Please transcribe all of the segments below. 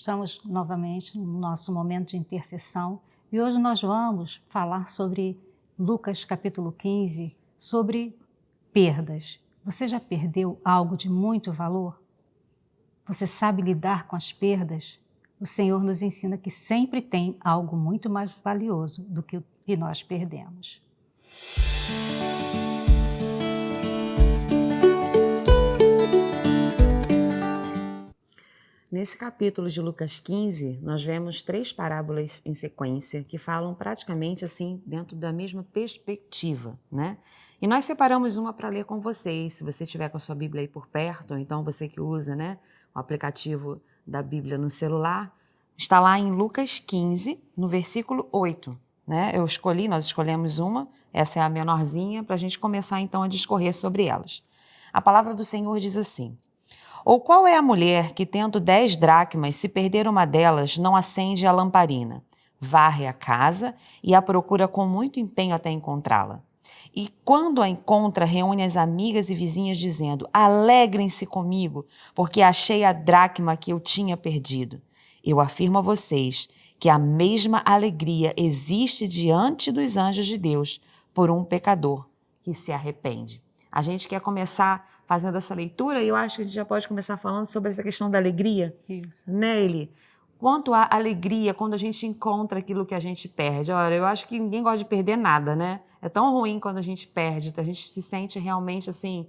Estamos novamente no nosso momento de intercessão e hoje nós vamos falar sobre Lucas capítulo 15, sobre perdas. Você já perdeu algo de muito valor? Você sabe lidar com as perdas? O Senhor nos ensina que sempre tem algo muito mais valioso do que o que nós perdemos. Nesse capítulo de Lucas 15, nós vemos 3 parábolas em sequência que falam praticamente assim dentro da mesma perspectiva, né? E nós separamos uma para ler com vocês, se você tiver com a sua Bíblia aí por perto, ou então você que usa, né, o aplicativo da Bíblia no celular, está lá em Lucas 15, no versículo 8, né? Nós escolhemos uma, essa é a menorzinha, para a gente começar então a discorrer sobre elas. A palavra do Senhor diz assim: ou qual é a mulher que, tendo 10 dracmas, se perder uma delas, não acende a lamparina, varre a casa e a procura com muito empenho até encontrá-la? E quando a encontra, reúne as amigas e vizinhas dizendo: alegrem-se comigo, porque achei a dracma que eu tinha perdido. Eu afirmo a vocês que a mesma alegria existe diante dos anjos de Deus por um pecador que se arrepende. A gente quer começar fazendo essa leitura e eu acho que a gente já pode começar falando sobre essa questão da alegria. Isso. Né, Eli? Quanto à alegria quando a gente encontra aquilo que a gente perde. Olha, eu acho que ninguém gosta de perder nada, né? É tão ruim quando a gente perde, a gente se sente realmente assim,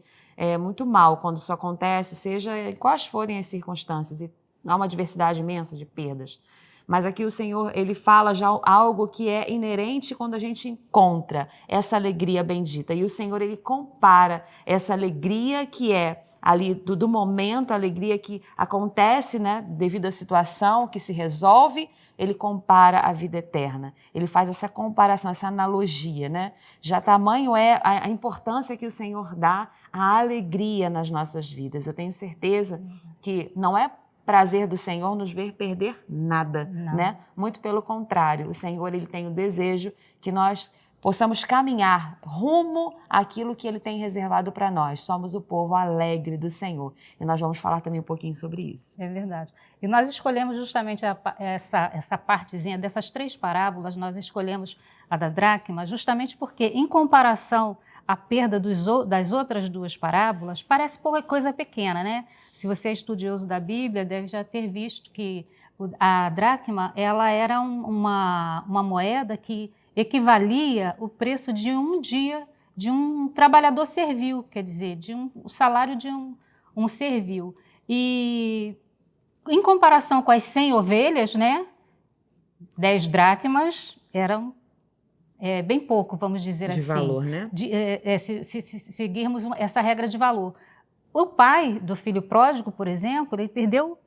muito mal quando isso acontece, seja quais forem as circunstâncias. E há uma diversidade imensa de perdas. Mas aqui o Senhor, ele fala já algo que é inerente quando a gente encontra essa alegria bendita. E o Senhor, ele compara essa alegria que é ali do momento, a alegria que acontece, né, devido à situação que se resolve, ele compara a vida eterna. Ele faz essa comparação, essa analogia, né? Já tamanho é a importância que o Senhor dá à alegria nas nossas vidas. Eu tenho certeza que não é prazer do Senhor nos ver perder nada, né? Muito pelo contrário, o Senhor, ele tem o desejo que nós possamos caminhar rumo àquilo que ele tem reservado para nós. Somos o povo alegre do Senhor. E nós vamos falar também um pouquinho sobre isso. É verdade. E nós escolhemos justamente essa partezinha dessas 3 parábolas, nós escolhemos a da dracma justamente porque, em comparação à perda das outras 2 parábolas, parece pouca coisa pequena, né? Se você é estudioso da Bíblia, deve já ter visto que a dracma, ela era uma moeda que equivalia o preço de um dia de um trabalhador servil, quer dizer, o salário de um servil. E em comparação com as 100 ovelhas, né, 10 dracmas eram bem pouco, vamos dizer assim. De valor, né? Se seguirmos essa regra de valor. O pai do filho pródigo, por exemplo, ele perdeu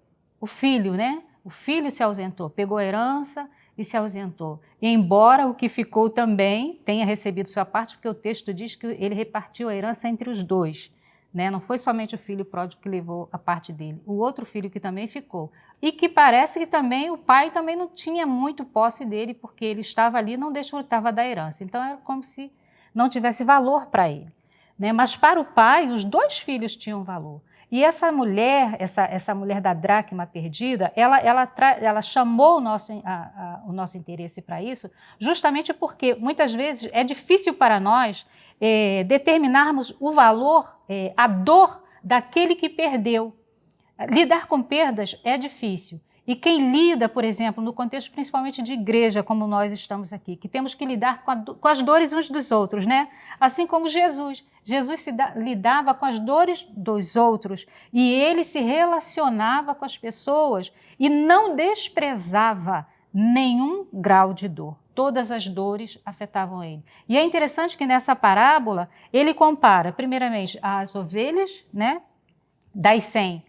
o filho, né? O filho se ausentou, pegou a herança e se ausentou. E embora o que ficou também tenha recebido sua parte, porque o texto diz que ele repartiu a herança entre os 2. Né? Não foi somente o filho pródigo que levou a parte dele, o outro filho que também ficou. E que parece que também o pai também não tinha muito posse dele, porque ele estava ali e não desfrutava da herança. Então era como se não tivesse valor para ele. Né? Mas para o pai, os 2 filhos tinham valor. E essa mulher, essa mulher da dracma perdida, ela chamou o nosso interesse para isso, justamente porque muitas vezes é difícil para nós determinarmos o valor, a dor daquele que perdeu. Lidar com perdas é difícil. E quem lida, por exemplo, no contexto principalmente de igreja, como nós estamos aqui, que temos que lidar com as dores uns dos outros, né? Assim como Jesus. Jesus lidava com as dores dos outros e ele se relacionava com as pessoas e não desprezava nenhum grau de dor. Todas as dores afetavam ele. E é interessante que nessa parábola ele compara, primeiramente, as ovelhas, né? Das 100.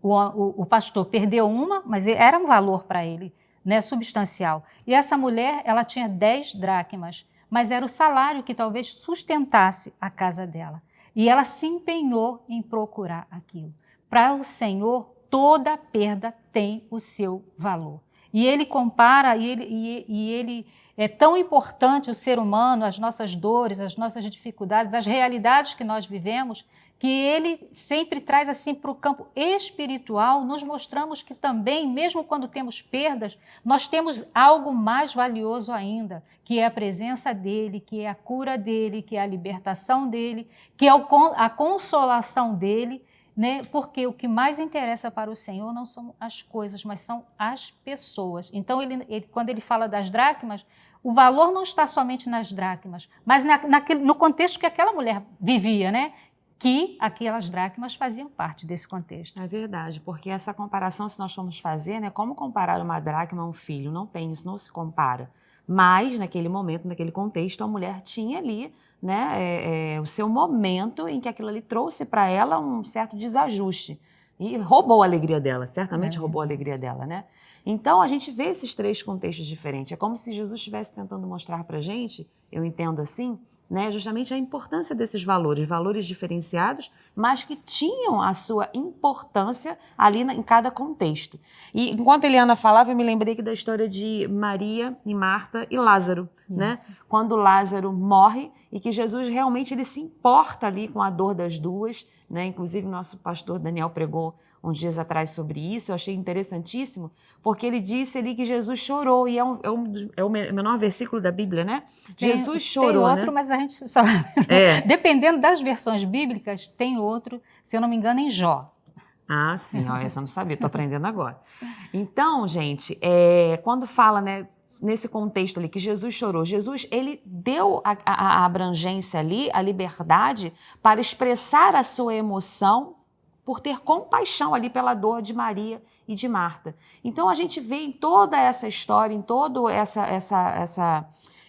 O pastor perdeu uma, mas era um valor para ele, né, substancial. E essa mulher, ela tinha 10 dracmas, mas era o salário que talvez sustentasse a casa dela. E ela se empenhou em procurar aquilo. Para o Senhor, toda perda tem o seu valor. E ele compara, e ele é tão importante o ser humano, as nossas dores, as nossas dificuldades, as realidades que nós vivemos, que ele sempre traz assim para o campo espiritual, nos mostramos que também, mesmo quando temos perdas, nós temos algo mais valioso ainda, que é a presença dele, que é a cura dele, que é a libertação dele, que é a consolação dele, né? Porque o que mais interessa para o Senhor não são as coisas, mas são as pessoas. Então, quando ele fala das dracmas, o valor não está somente nas dracmas, mas no contexto que aquela mulher vivia, né? Que aquelas dracmas faziam parte desse contexto. É verdade, porque essa comparação, se nós formos fazer, né, como comparar uma dracma a um filho? Não tem, isso não se compara. Mas, naquele momento, naquele contexto, a mulher tinha ali, né, o seu momento em que aquilo ali trouxe para ela um certo desajuste. E roubou a alegria dela, certamente roubou a alegria dela, né? Então, a gente vê esses três contextos diferentes. É como se Jesus estivesse tentando mostrar para a gente, eu entendo assim, né, justamente a importância desses valores diferenciados, mas que tinham a sua importância ali em cada contexto. E enquanto a Eliana falava, eu me lembrei da história de Maria e Marta e Lázaro, né? Quando Lázaro morre e que Jesus realmente ele se importa ali com a dor das duas, né? Inclusive nosso pastor Daniel pregou uns dias atrás sobre isso, eu achei interessantíssimo, porque ele disse ali que Jesus chorou, e é o menor versículo da Bíblia, né? Jesus chorou, tem outro, né? mas a gente só... Dependendo das versões bíblicas, tem outro, se eu não me engano, em Jó. Ah, sim, ó, essa eu não sabia, estou aprendendo agora. Então, gente, quando fala, né, nesse contexto ali que Jesus chorou, Jesus, ele deu a abrangência ali, a liberdade para expressar a sua emoção por ter compaixão ali pela dor de Maria e de Marta. Então, a gente vê em toda essa história, em todo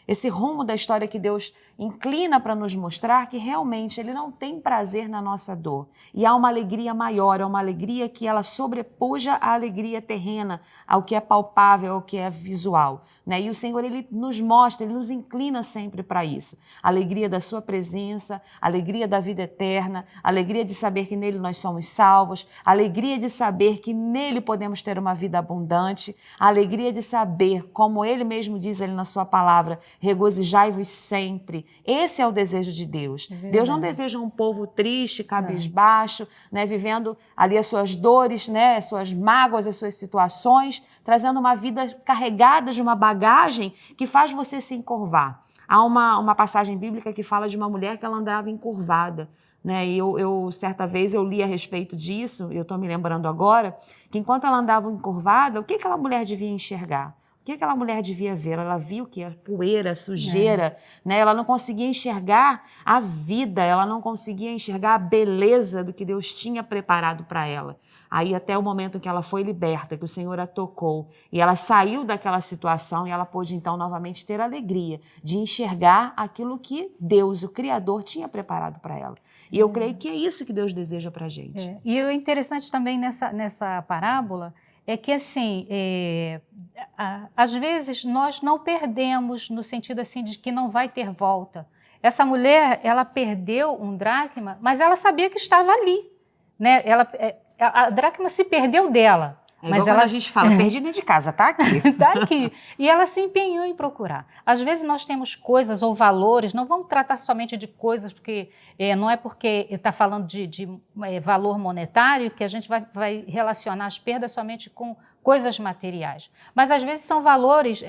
esse rumo da história que Deus inclina para nos mostrar que realmente Ele não tem prazer na nossa dor. E há uma alegria maior, é uma alegria que ela sobrepuja a alegria terrena, ao que é palpável, ao que é visual, né? E o Senhor, Ele nos mostra, Ele nos inclina sempre para isso. A alegria da sua presença, a alegria da vida eterna, a alegria de saber que nele nós somos salvos, a alegria de saber que nele podemos ter uma vida abundante, a alegria de saber, como Ele mesmo diz ali na sua palavra, regozijai-vos sempre. Esse é o desejo de Deus. Deus não deseja um povo triste, cabisbaixo, né, vivendo ali as suas dores, né, as suas mágoas, as suas situações, trazendo uma vida carregada de uma bagagem que faz você se encurvar. Há uma passagem bíblica que fala de uma mulher que ela andava encurvada, né? E certa vez eu li a respeito disso, eu estou me lembrando agora, que enquanto ela andava encurvada, o que aquela mulher devia enxergar? O que aquela mulher devia ver? Ela viu que a poeira, a sujeira, né? Ela não conseguia enxergar a vida, ela não conseguia enxergar a beleza do que Deus tinha preparado para ela. Aí até o momento em que ela foi liberta, que o Senhor a tocou, e ela saiu daquela situação e ela pôde então novamente ter a alegria de enxergar aquilo que Deus, o Criador, tinha preparado para ela. E eu creio que é isso que Deus deseja para a gente. E o interessante também nessa parábola é que, assim, às vezes nós não perdemos no sentido assim de que não vai ter volta. Essa mulher, ela perdeu um dracma, mas ela sabia que estava ali, né? A dracma se perdeu dela. É igual quando a gente fala, perdi dentro de casa, tá aqui. Está aqui. E ela se empenhou em procurar. Às vezes nós temos coisas ou valores, não vamos tratar somente de coisas, porque não é porque está falando de valor monetário que a gente vai relacionar as perdas somente com coisas materiais. Mas às vezes são valores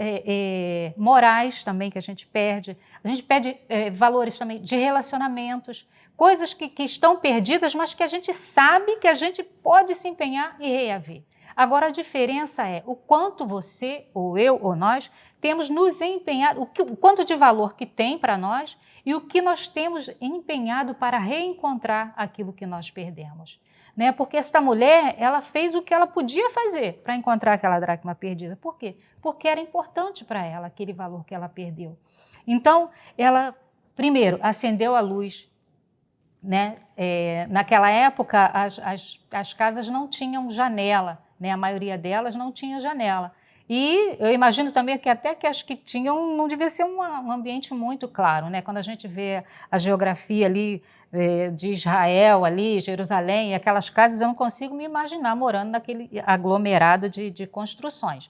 morais também que a gente perde. A gente perde valores também de relacionamentos, coisas que estão perdidas, mas que a gente sabe que a gente pode se empenhar e reaver. Agora, a diferença é o quanto você, ou eu, ou nós, temos nos empenhado, o quanto de valor que tem para nós e o que nós temos empenhado para reencontrar aquilo que nós perdemos. Né? Porque esta mulher, ela fez o que ela podia fazer para encontrar aquela dracma perdida. Por quê? Porque era importante para ela aquele valor que ela perdeu. Então, ela, primeiro, acendeu a luz. Né? Naquela época, as casas não tinham janela. Né, a maioria delas não tinha janela. E eu imagino também que até que as que tinham não devia ser um ambiente muito claro. Né? Quando a gente vê a geografia ali de Israel, ali, Jerusalém, aquelas casas, eu não consigo me imaginar morando naquele aglomerado de construções.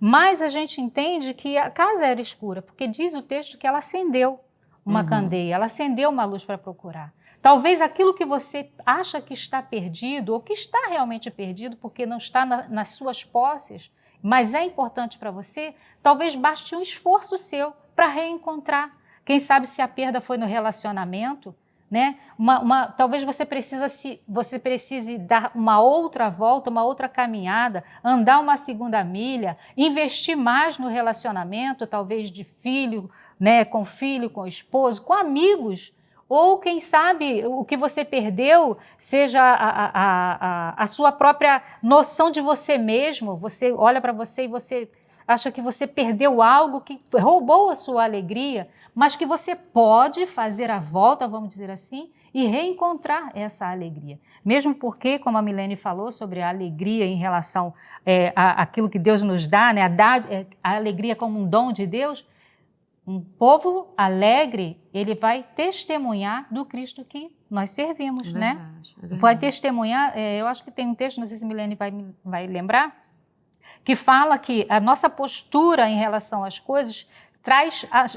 Mas a gente entende que a casa era escura, porque diz o texto que ela acendeu uma candeia, ela acendeu uma luz para procurar. Talvez aquilo que você acha que está perdido, ou que está realmente perdido, porque não está nas suas posses, mas é importante para você, talvez baste um esforço seu para reencontrar. Quem sabe se a perda foi no relacionamento, né? Talvez você precise dar uma outra volta, uma outra caminhada, andar uma segunda milha, investir mais no relacionamento, talvez de filho, né? Com filho, com esposo, com amigos. Ou, quem sabe, o que você perdeu seja a sua própria noção de você mesmo. Você olha para você e você acha que você perdeu algo que roubou a sua alegria, mas que você pode fazer a volta, vamos dizer assim, e reencontrar essa alegria. Mesmo porque, como a Milene falou sobre a alegria em relação àquilo que Deus nos dá, né, a alegria como um dom de Deus, um povo alegre, ele vai testemunhar do Cristo que nós servimos, É né? verdade. Vai testemunhar, eu acho que tem um texto, não sei se a Milene vai lembrar, que fala que a nossa postura em relação às coisas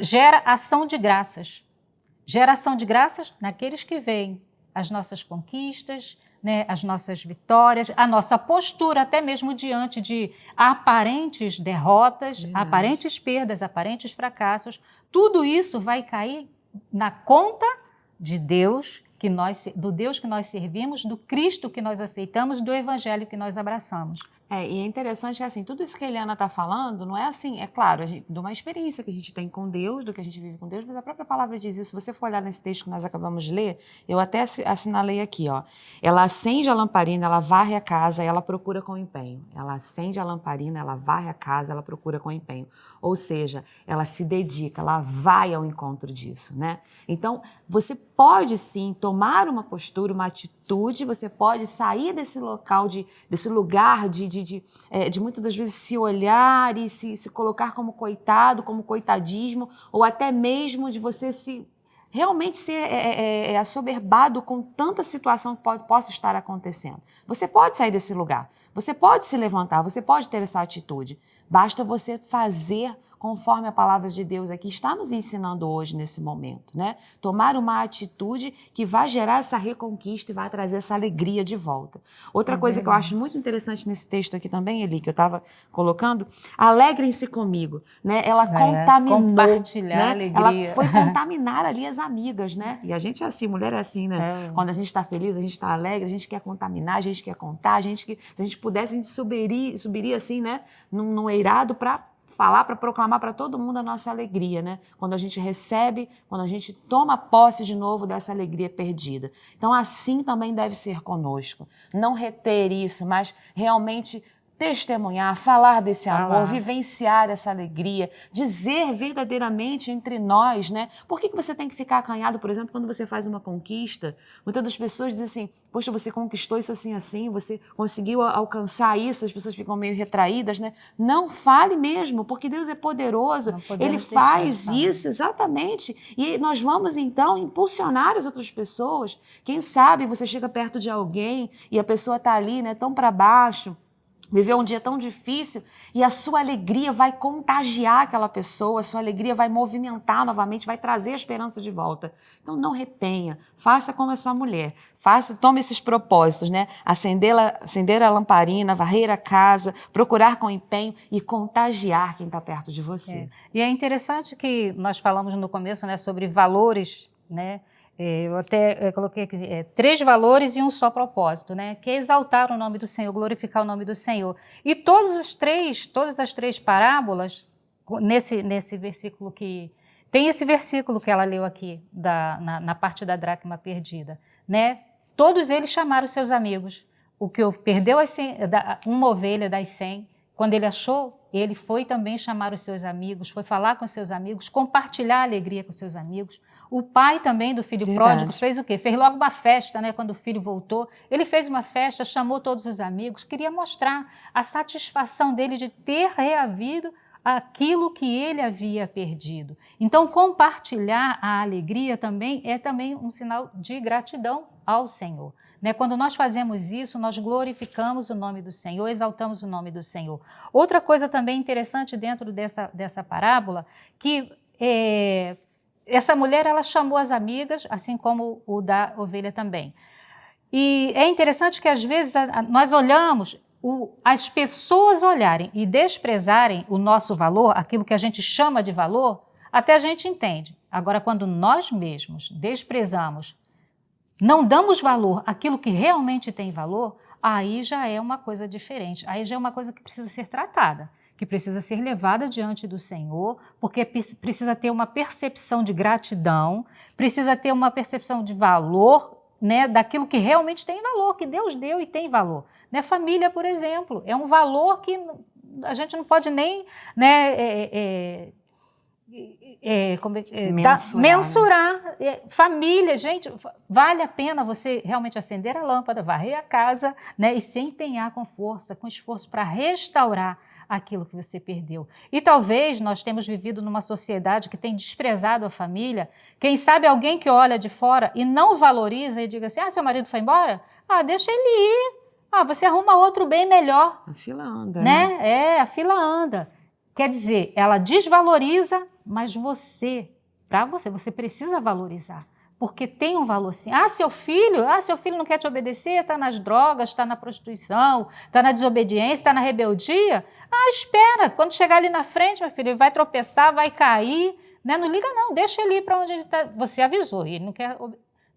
gera ação de graças. Gera ação de graças naqueles que veem as nossas conquistas, né, as nossas vitórias, a nossa postura até mesmo diante de aparentes derrotas, aparentes perdas, aparentes fracassos. Tudo isso vai cair na conta de Deus, do Deus que nós servimos, do Cristo que nós aceitamos, do Evangelho que nós abraçamos. E é interessante que, assim, tudo isso que a Eliana está falando, não é assim, é claro, de uma experiência que a gente tem com Deus, do que a gente vive com Deus, mas a própria palavra diz isso. Se você for olhar nesse texto que nós acabamos de ler, eu até assinalei aqui, ó. Ela acende a lamparina, ela varre a casa, ela procura com empenho. Ela acende a lamparina, ela varre a casa, ela procura com empenho. Ou seja, ela se dedica, ela vai ao encontro disso, né? Então, você pode sim tomar uma postura, uma atitude, você pode sair desse local, desse lugar de muitas das vezes se olhar e se colocar como coitado, como coitadismo, ou até mesmo de você realmente ser assoberbado com tanta situação que possa estar acontecendo. Você pode sair desse lugar, você pode se levantar, você pode ter essa atitude. Basta você fazer conforme a palavra de Deus aqui está nos ensinando hoje, nesse momento, né? Tomar uma atitude que vai gerar essa reconquista e vai trazer essa alegria de volta. Outra coisa que eu acho muito interessante nesse texto aqui também, Eli, que eu estava colocando, alegrem-se comigo, né? Ela contaminou, compartilhar, né? Alegria. Ela foi contaminar ali as amigas, né? E a gente é assim, mulher é assim, né? Quando a gente está feliz, a gente está alegre, a gente quer contaminar, a gente quer contar, se a gente pudesse, a gente subiria assim, né? Num eirado para falar, para proclamar para todo mundo a nossa alegria, né? Quando a gente recebe, quando a gente toma posse de novo dessa alegria perdida. Então, assim também deve ser conosco. Não reter isso, mas realmente testemunhar, falar desse amor, vivenciar essa alegria, dizer verdadeiramente entre nós, né? Por que você tem que ficar acanhado, por exemplo, quando você faz uma conquista? Muitas das pessoas dizem assim, poxa, você conquistou isso assim, você conseguiu alcançar isso, as pessoas ficam meio retraídas, né? Não fale mesmo, porque Deus é poderoso, Ele faz isso, exatamente, e nós vamos então impulsionar as outras pessoas. Quem sabe você chega perto de alguém e a pessoa está ali, né, tão para baixo, viveu um dia tão difícil e a sua alegria vai contagiar aquela pessoa, a sua alegria vai movimentar novamente, vai trazer a esperança de volta. Então não retenha, faça como essa mulher, tome esses propósitos, né? Acender a lamparina, varrer a casa, procurar com empenho e contagiar quem está perto de você. E é interessante que nós falamos no começo, né, sobre valores, né? Eu até coloquei aqui 3 valores e um só propósito, né? Que é exaltar o nome do Senhor, glorificar o nome do Senhor. E todas as três parábolas, nesse versículo que... Tem esse versículo que ela leu aqui, na parte da dracma perdida, né? Todos eles chamaram seus amigos. O que perdeu uma ovelha das 100, quando ele achou, ele foi também chamar os seus amigos, foi falar com os seus amigos, compartilhar a alegria com os seus amigos. O pai também do filho pródigo fez o quê? Fez logo uma festa, né? Quando o filho voltou. Ele fez uma festa, chamou todos os amigos, queria mostrar a satisfação dele de ter reavido aquilo que ele havia perdido. Então, compartilhar a alegria também é também um sinal de gratidão ao Senhor. Né? Quando nós fazemos isso, nós glorificamos o nome do Senhor, exaltamos o nome do Senhor. Outra coisa também interessante dentro dessa parábola, que essa mulher ela chamou as amigas, assim como o da ovelha também. E é interessante que às vezes nós olhamos, as pessoas olharem e desprezarem o nosso valor, aquilo que a gente chama de valor, até a gente entende. Agora, quando nós mesmos desprezamos, não damos valor àquilo que realmente tem valor, aí já é uma coisa diferente, aí já é uma coisa que precisa ser tratada, que precisa ser levada diante do Senhor, porque precisa ter uma percepção de gratidão, precisa ter uma percepção de valor, né, daquilo que realmente tem valor, que Deus deu e tem valor. Né? Família, por exemplo, é um valor que a gente não pode nem, né, mensurar. Família, gente, vale a pena você realmente acender a lâmpada, varrer a casa, né, e se empenhar com força, com esforço para restaurar aquilo que você perdeu. E talvez nós temos vivido numa sociedade que tem desprezado a família. Quem sabe alguém que olha de fora e não valoriza e diga assim, seu marido foi embora? Deixa ele ir. Você arruma outro bem melhor. A fila anda, né? A fila anda. Quer dizer, ela desvaloriza, mas você precisa valorizar. Porque tem um valor sim. Seu filho não quer te obedecer, está nas drogas, está na prostituição, está na desobediência, está na rebeldia. Espera, quando chegar ali na frente, meu filho, ele vai tropeçar, vai cair, né? Não liga não, deixa ele ir para onde ele está. Você avisou, ele não quer...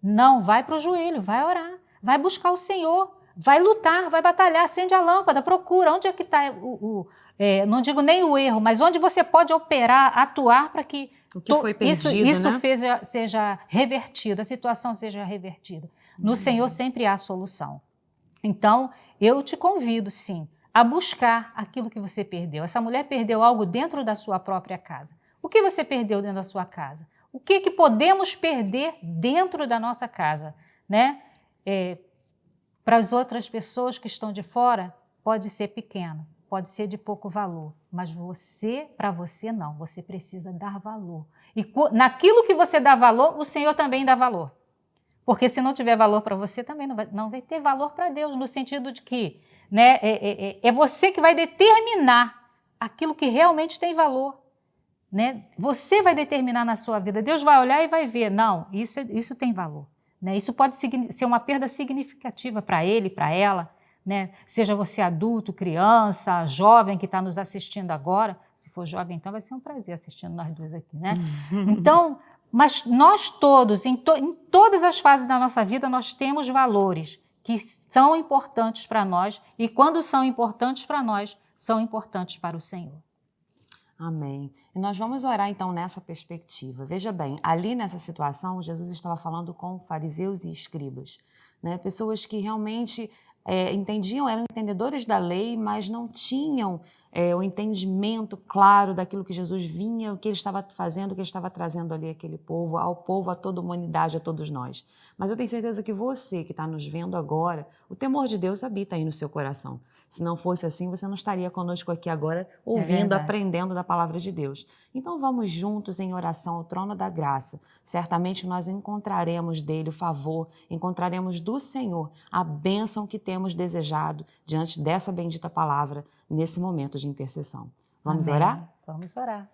Não, vai para o joelho, vai orar, vai buscar o Senhor, vai lutar, vai batalhar, acende a lâmpada, procura, onde é que está não digo nem o erro, mas onde você pode operar, atuar para que o que foi perdido, isso né? seja revertido, a situação seja revertida. No Senhor sempre há solução. Então, eu te convido, sim, a buscar aquilo que você perdeu. Essa mulher perdeu algo dentro da sua própria casa. O que você perdeu dentro da sua casa? O que podemos perder dentro da nossa casa? Né? Para as outras pessoas que estão de fora, pode ser pequeno, pode ser de pouco valor, mas para você não, você precisa dar valor. E naquilo que você dá valor, o Senhor também dá valor. Porque se não tiver valor para você, também não vai ter valor para Deus, no sentido de que, né, é você que vai determinar aquilo que realmente tem valor. Né? Você vai determinar na sua vida, Deus vai olhar e vai ver, não, isso tem valor. Né? Isso pode ser uma perda significativa para ele, para ela, né? Seja você adulto, criança, jovem que está nos assistindo agora. Se for jovem, então vai ser um prazer assistindo nós duas aqui, né? Então, mas nós todos, em todas as fases da nossa vida, nós temos valores que são importantes para nós e quando são importantes para nós, são importantes para o Senhor. Amém. E nós vamos orar então nessa perspectiva. Veja bem, ali nessa situação, Jesus estava falando com fariseus e escribas, né? Pessoas que realmente entendiam, eram entendedores da lei, mas não tinham o entendimento claro daquilo que Jesus vinha, o que ele estava fazendo, o que ele estava trazendo ali àquele povo, ao povo, a toda a humanidade, a todos nós. Mas eu tenho certeza que você que está nos vendo agora, o temor de Deus habita aí no seu coração. Se não fosse assim, você não estaria conosco aqui agora, ouvindo, aprendendo da palavra de Deus. Então vamos juntos em oração ao trono da graça. Certamente nós encontraremos dele o favor, encontraremos do Senhor a bênção que temos desejado diante dessa bendita palavra nesse momento de intercessão. Vamos orar? Vamos orar.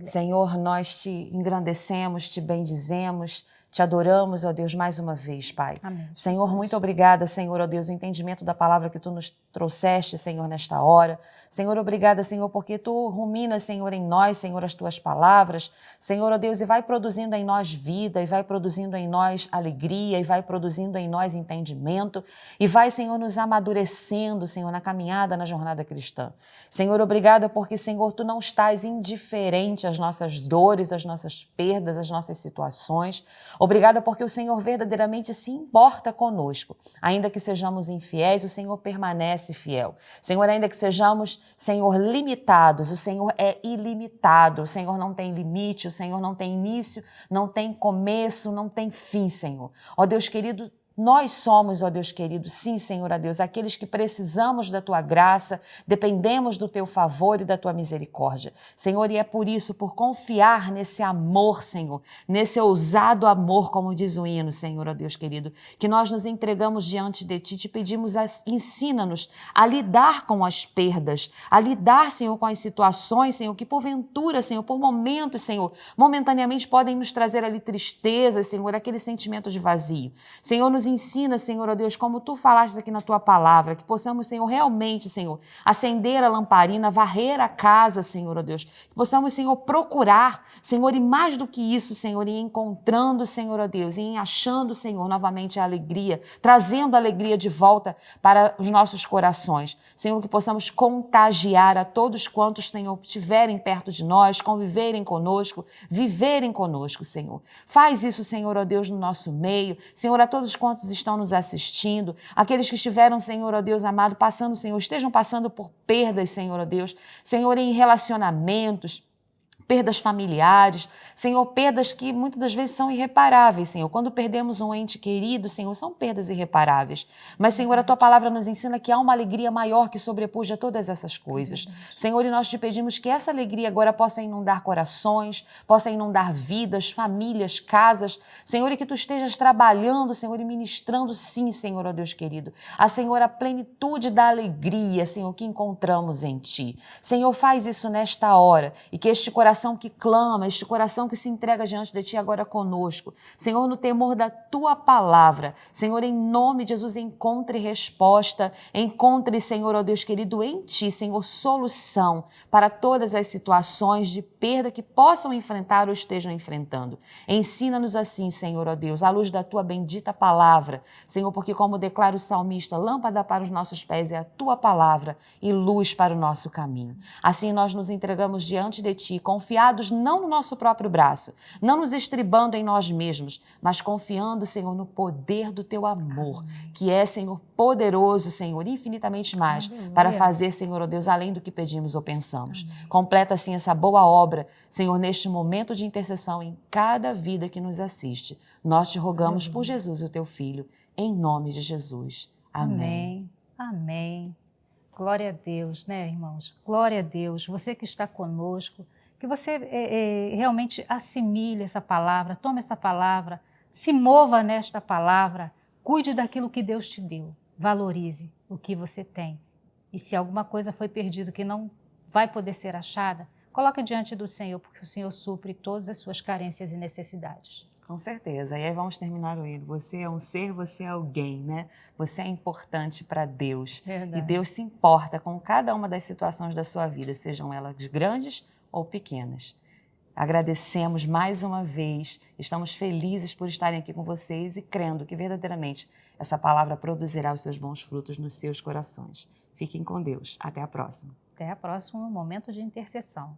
Senhor, nós te engrandecemos, te bendizemos, te adoramos, ó Deus, mais uma vez, Pai. Amém. Senhor, Jesus. Muito obrigada, Senhor, ó Deus, o entendimento da palavra que Tu nos trouxeste, Senhor, nesta hora. Senhor, obrigada, Senhor, porque Tu ruminas, Senhor, em nós, Senhor, as Tuas palavras. Senhor, ó Deus, e vai produzindo em nós vida, e vai produzindo em nós alegria, e vai produzindo em nós entendimento, e vai, Senhor, nos amadurecendo, Senhor, na caminhada, na jornada cristã. Senhor, obrigada porque, Senhor, Tu não estás indiferente às nossas dores, às nossas perdas, às nossas situações. Obrigada porque o Senhor verdadeiramente se importa conosco. Ainda que sejamos infiéis, o Senhor permanece fiel. Senhor, ainda que sejamos, Senhor, limitados, o Senhor é ilimitado. O Senhor não tem limite, o Senhor não tem início, não tem começo, não tem fim, Senhor. Ó Deus querido, Nós somos, ó Deus querido, sim, Senhor, ó Deus, aqueles que precisamos da Tua graça, dependemos do Teu favor e da Tua misericórdia. Senhor, e é por isso, por confiar nesse amor, Senhor, nesse ousado amor, como diz o hino, Senhor, ó Deus querido, que nós nos entregamos diante de Ti, te pedimos, ensina-nos a lidar com as perdas, a lidar, Senhor, com as situações, Senhor, que porventura, Senhor, por momentos, Senhor, momentaneamente podem nos trazer ali tristeza, Senhor, aquele sentimento de vazio. Senhor, nos ensina, Senhor, ó Deus, como Tu falaste aqui na Tua palavra, que possamos, Senhor, realmente, Senhor, acender a lamparina, varrer a casa, Senhor, ó Deus, que possamos, Senhor, procurar, Senhor, e mais do que isso, Senhor, e encontrando, Senhor, ó Deus, e achando, Senhor, novamente a alegria, trazendo a alegria de volta para os nossos corações. Senhor, que possamos contagiar a todos quantos, Senhor, estiverem perto de nós, conviverem conosco, viverem conosco, Senhor. Faz isso, Senhor, ó Deus, no nosso meio. Senhor, a todos quantos estão nos assistindo, aqueles que estiveram, Senhor, ó Deus amado, passando, Senhor, estejam passando por perdas, Senhor, ó Deus, Senhor, em relacionamentos, perdas familiares, Senhor, perdas que muitas das vezes são irreparáveis, Senhor. Quando perdemos um ente querido, Senhor, são perdas irreparáveis. Mas, Senhor, a Tua palavra nos ensina que há uma alegria maior que sobrepuja todas essas coisas. Senhor, e nós te pedimos que essa alegria agora possa inundar corações, possa inundar vidas, famílias, casas. Senhor, e que Tu estejas trabalhando, Senhor, e ministrando, sim, Senhor, ó Deus querido, Senhor, a plenitude da alegria, Senhor, que encontramos em Ti. Senhor, faz isso nesta hora e que este coração que clama, este coração que se entrega diante de Ti agora conosco, Senhor, no temor da Tua palavra, Senhor, em nome de Jesus, encontre resposta, encontre, Senhor, ó Deus querido, em Ti, Senhor, solução para todas as situações de perda que possam enfrentar ou estejam enfrentando. Ensina-nos assim, Senhor, ó Deus, à luz da Tua bendita palavra, Senhor, porque como declara o salmista, lâmpada para os nossos pés é a Tua palavra e luz para o nosso caminho. Assim nós nos entregamos diante de Ti, confiados não no nosso próprio braço, não nos estribando em nós mesmos, mas confiando, Senhor, no poder do Teu amor, que é, Senhor, poderoso, Senhor, infinitamente mais, para fazer, Senhor, ó Deus, além do que pedimos ou pensamos. Completa, assim, essa boa obra, Senhor, neste momento de intercessão em cada vida que nos assiste. Nós te rogamos por Jesus, o Teu Filho, em nome de Jesus. Amém. Amém. Glória a Deus, né, irmãos? Glória a Deus. Você que está conosco, que você realmente assimile essa palavra, tome essa palavra, se mova nesta palavra, cuide daquilo que Deus te deu, valorize o que você tem. E se alguma coisa foi perdida que não vai poder ser achada, coloque diante do Senhor, porque o Senhor supre todas as suas carências e necessidades. Com certeza. E aí vamos terminar o hino. Você é um ser, você é alguém, né? Você é importante para Deus. Verdade. E Deus se importa com cada uma das situações da sua vida, sejam elas grandes ou pequenas. Agradecemos mais uma vez, estamos felizes por estarem aqui com vocês e crendo que verdadeiramente essa palavra produzirá os seus bons frutos nos seus corações. Fiquem com Deus. Até a próxima. Até a próxima, momento de intercessão.